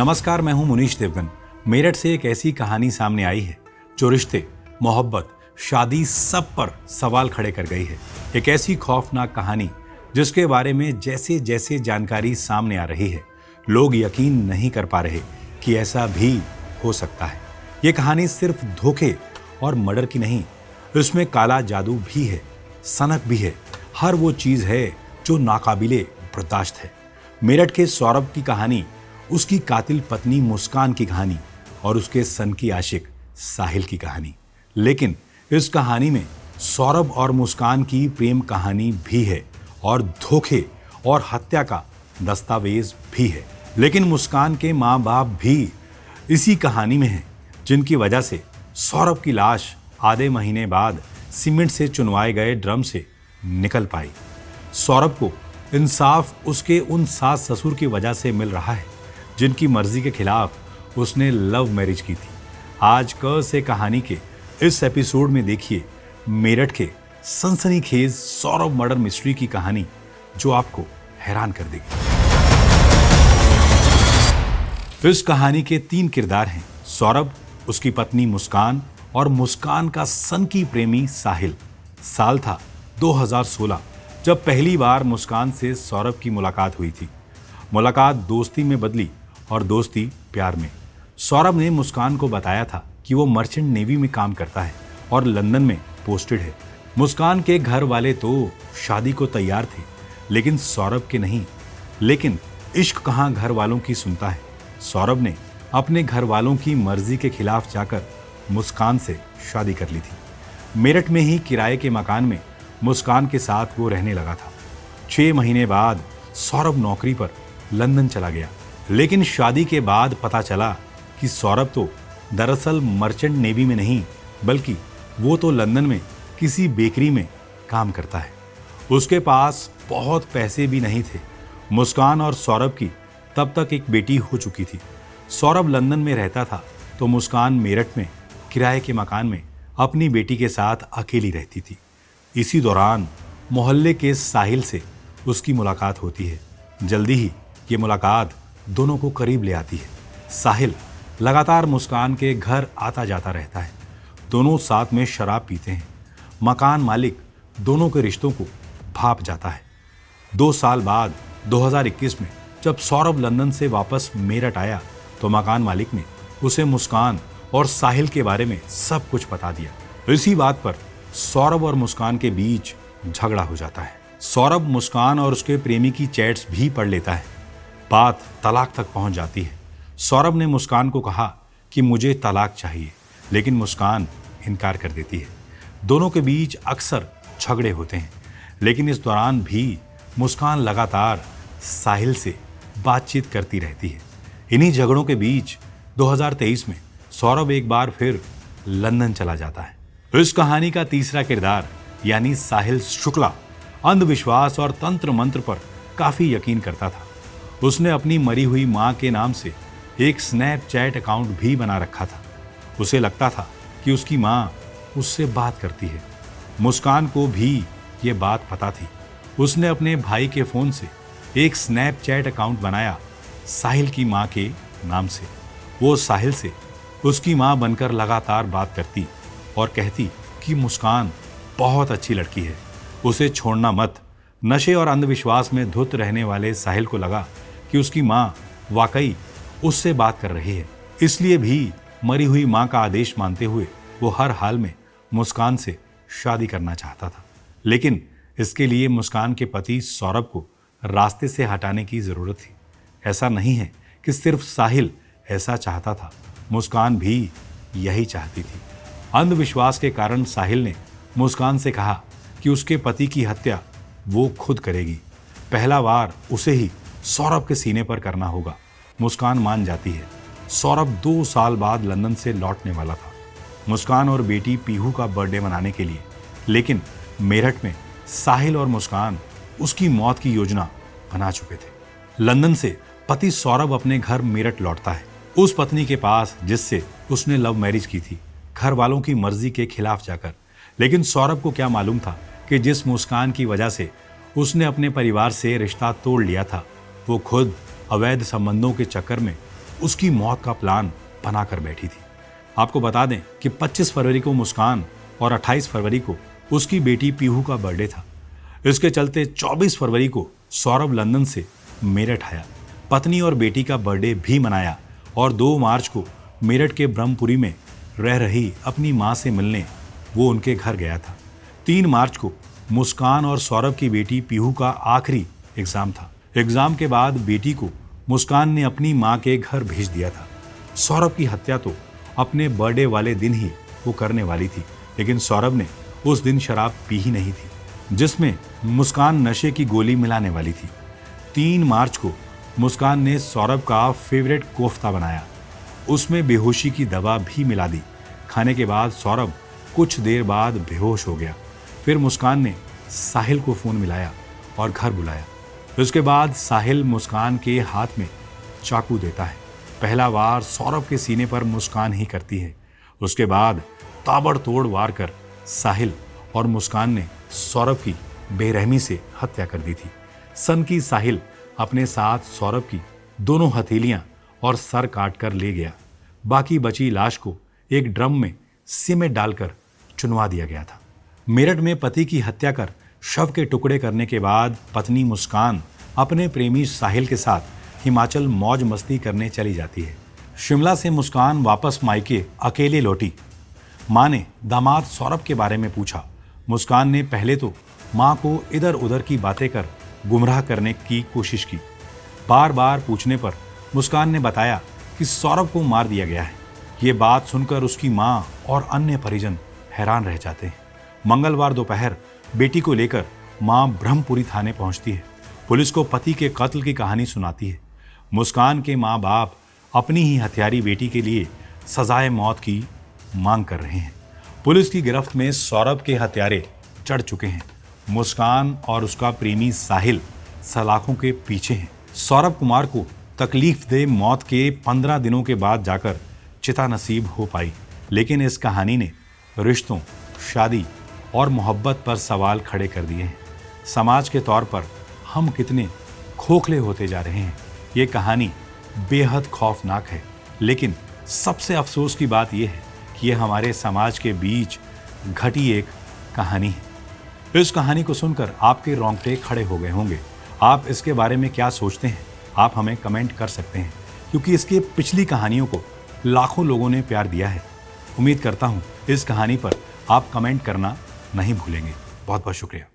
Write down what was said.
नमस्कार, मैं हूं मुनीश देवगन। मेरठ से एक ऐसी कहानी सामने आई है जो रिश्ते, मोहब्बत, शादी सब पर सवाल खड़े कर गई है। एक ऐसी खौफनाक कहानी जिसके बारे में जैसे जैसे जानकारी सामने आ रही है, लोग यकीन नहीं कर पा रहे कि ऐसा भी हो सकता है। ये कहानी सिर्फ धोखे और मर्डर की नहीं, इसमें काला जादू भी है, सनक भी है, हर वो चीज है जो नाकाबिले बर्दाश्त है। मेरठ के सौरभ की कहानी, उसकी कातिल पत्नी मुस्कान की कहानी और उसके सन की आशिक साहिल की कहानी। लेकिन इस कहानी में सौरभ और मुस्कान की प्रेम कहानी भी है और धोखे और हत्या का दस्तावेज भी है। लेकिन मुस्कान के माँ बाप भी इसी कहानी में हैं, जिनकी वजह से सौरभ की लाश आधे महीने बाद सीमेंट से चुनवाए गए ड्रम से निकल पाई। सौरभ को इंसाफ उसके उन सास ससुर की वजह से मिल रहा है जिनकी मर्जी के खिलाफ उसने लव मैरिज की थी। आज क से कहानी के इस एपिसोड में देखिए मेरठ के सनसनीखेज सौरभ मर्डर मिस्ट्री की कहानी जो आपको हैरान कर देगी। इस कहानी के 3 किरदार हैं: सौरभ, उसकी पत्नी मुस्कान और मुस्कान का सनकी प्रेमी साहिल। साल था 2016 जब पहली बार मुस्कान से सौरभ की मुलाकात हुई थी। मुलाकात दोस्ती में बदली और दोस्ती प्यार में। सौरभ ने मुस्कान को बताया था कि वो मर्चेंट नेवी में काम करता है और लंदन में पोस्टेड है। मुस्कान के घर वाले तो शादी को तैयार थे, लेकिन सौरभ के नहीं। लेकिन इश्क कहाँ घर वालों की सुनता है। सौरभ ने अपने घर वालों की मर्जी के खिलाफ जाकर मुस्कान से शादी कर ली थी। मेरठ में ही किराए के मकान में मुस्कान के साथ वो रहने लगा था। 6 महीने बाद सौरभ नौकरी पर लंदन चला गया। लेकिन शादी के बाद पता चला कि सौरभ तो दरअसल मर्चेंट नेवी में नहीं, बल्कि वो तो लंदन में किसी बेकरी में काम करता है। उसके पास बहुत पैसे भी नहीं थे। मुस्कान और सौरभ की तब तक एक बेटी हो चुकी थी। सौरभ लंदन में रहता था तो मुस्कान मेरठ में किराए के मकान में अपनी बेटी के साथ अकेली रहती थी। इसी दौरान मोहल्ले के साहिल से उसकी मुलाकात होती है। जल्दी ही ये मुलाकात दोनों को करीब ले आती है। साहिल लगातार मुस्कान के घर आता जाता रहता है। दोनों साथ में शराब पीते हैं। मकान मालिक दोनों के रिश्तों को भाप जाता है। 2 साल बाद 2021 में जब सौरभ लंदन से वापस मेरठ आया तो मकान मालिक ने उसे मुस्कान और साहिल के बारे में सब कुछ बता दिया। इसी बात पर सौरभ और मुस्कान के बीच झगड़ा हो जाता है। सौरभ मुस्कान और उसके प्रेमी की चैट्स भी पढ़ लेता है। बात तलाक तक पहुंच जाती है। सौरभ ने मुस्कान को कहा कि मुझे तलाक चाहिए, लेकिन मुस्कान इनकार कर देती है। दोनों के बीच अक्सर झगड़े होते हैं, लेकिन इस दौरान भी मुस्कान लगातार साहिल से बातचीत करती रहती है। इन्हीं झगड़ों के बीच 2023 में सौरभ एक बार फिर लंदन चला जाता है। इस कहानी का तीसरा किरदार यानी साहिल शुक्ला अंधविश्वास और तंत्र मंत्र पर काफी यकीन करता था। उसने अपनी मरी हुई मां के नाम से एक स्नैपचैट अकाउंट भी बना रखा था। उसे लगता था कि उसकी मां उससे बात करती है। मुस्कान को भी ये बात पता थी। उसने अपने भाई के फोन से एक स्नैपचैट अकाउंट बनाया साहिल की मां के नाम से। वो साहिल से उसकी मां बनकर लगातार बात करती और कहती कि मुस्कान बहुत अच्छी लड़की है, उसे छोड़ना मत। नशे और अंधविश्वास में धुत रहने वाले साहिल को लगा कि उसकी मां वाकई उससे बात कर रही है। इसलिए भी मरी हुई मां का आदेश मानते हुए वो हर हाल में मुस्कान से शादी करना चाहता था। लेकिन इसके लिए मुस्कान के पति सौरभ को रास्ते से हटाने की जरूरत थी। ऐसा नहीं है कि सिर्फ साहिल ऐसा चाहता था, मुस्कान भी यही चाहती थी। अंधविश्वास के कारण साहिल ने मुस्कान से कहा कि उसके पति की हत्या वो खुद करेगी। पहला वार उसे ही सौरभ के सीने पर करना होगा। मुस्कान मान जाती है। सौरभ 2 साल बाद लंदन से लौटने वाला था, मुस्कान और बेटी पीहू का बर्थडे मनाने के लिए। लेकिन मेरठ में साहिल और मुस्कान उसकी मौत की योजना बना चुके थे। लंदन से पति सौरभ अपने घर मेरठ लौटता है, उस पत्नी के पास जिससे उसने लव मैरिज की थी, घर वालों की मर्जी के खिलाफ जाकर। लेकिन सौरभ को क्या मालूम था कि जिस मुस्कान की वजह से उसने अपने परिवार से रिश्ता तोड़ लिया था, वो खुद अवैध संबंधों के चक्कर में उसकी मौत का प्लान बनाकर बैठी थी। आपको बता दें कि 25 फरवरी को मुस्कान और 28 फरवरी को उसकी बेटी पीहू का बर्थडे था। इसके चलते 24 फरवरी को सौरभ लंदन से मेरठ आया, पत्नी और बेटी का बर्थडे भी मनाया और 2 मार्च को मेरठ के ब्रह्मपुरी में रह रही अपनी मां से मिलने वो उनके घर गया था। 3 मार्च को मुस्कान और सौरभ की बेटी पीहू का आखिरी एग्जाम था। एग्जाम के बाद बेटी को मुस्कान ने अपनी मां के घर भेज दिया था। सौरभ की हत्या तो अपने बर्थडे वाले दिन ही वो करने वाली थी, लेकिन सौरभ ने उस दिन शराब पी ही नहीं थी, जिसमें मुस्कान नशे की गोली मिलाने वाली थी। 3 मार्च को मुस्कान ने सौरभ का फेवरेट कोफ्ता बनाया, उसमें बेहोशी की दवा भी मिला दी। खाने के बाद सौरभ कुछ देर बाद बेहोश हो गया। फिर मुस्कान ने साहिल को फोन मिलाया और घर बुलाया। उसके बाद साहिल मुस्कान के हाथ में चाकू देता है। पहला वार सौरभ के सीने पर मुस्कान ही करती है। उसके बाद ताबड़तोड़ वार कर साहिल और मुस्कान ने सौरभ की बेरहमी से हत्या कर दी थी। सनकी साहिल अपने साथ सौरभ की दोनों हथेलियां और सर काट कर ले गया। बाकी बची लाश को एक ड्रम में सीमेंट डालकर चुनवा दिया गया था। मेरठ में पति की हत्या कर शव के टुकड़े करने के बाद पत्नी मुस्कान अपने प्रेमी साहिल के साथ हिमाचल मौज मस्ती करने चली जाती है। शिमला से मुस्कान वापस मायके अकेले लौटी। मां ने दामाद सौरभ के बारे में पूछा। मुस्कान ने पहले तो मां को इधर उधर की बातें कर गुमराह करने की कोशिश की। बार बार पूछने पर मुस्कान ने बताया कि सौरभ को मार दिया गया है। ये बात सुनकर उसकी मां और अन्य परिजन हैरान रह जाते हैं। मंगलवार दोपहर बेटी को लेकर मां ब्रह्मपुरी थाने पहुंचती है। पुलिस को पति के कत्ल की कहानी सुनाती है। मुस्कान के माँ बाप अपनी ही हत्यारी बेटी के लिए सजाए मौत की मांग कर रहे हैं। पुलिस की गिरफ्त में सौरभ के हत्यारे चढ़ चुके हैं। मुस्कान और उसका प्रेमी साहिल सलाखों के पीछे हैं। सौरभ कुमार को तकलीफ दे मौत के 15 दिनों के बाद जाकर चिता नसीब हो पाई, लेकिन इस कहानी ने रिश्तों, शादी और मोहब्बत पर सवाल खड़े कर दिए हैं। समाज के तौर पर हम कितने खोखले होते जा रहे हैं। ये कहानी बेहद खौफनाक है, लेकिन सबसे अफसोस की बात यह है कि यह हमारे समाज के बीच घटी एक कहानी है। इस कहानी को सुनकर आपके रोंगटे खड़े हो गए होंगे। आप इसके बारे में क्या सोचते हैं? आप हमें कमेंट कर सकते हैं, क्योंकि इसकी पिछली कहानियों को लाखों लोगों ने प्यार दिया है। उम्मीद करता हूँ इस कहानी पर आप कमेंट करना नहीं भूलेंगे। बहुत बहुत शुक्रिया।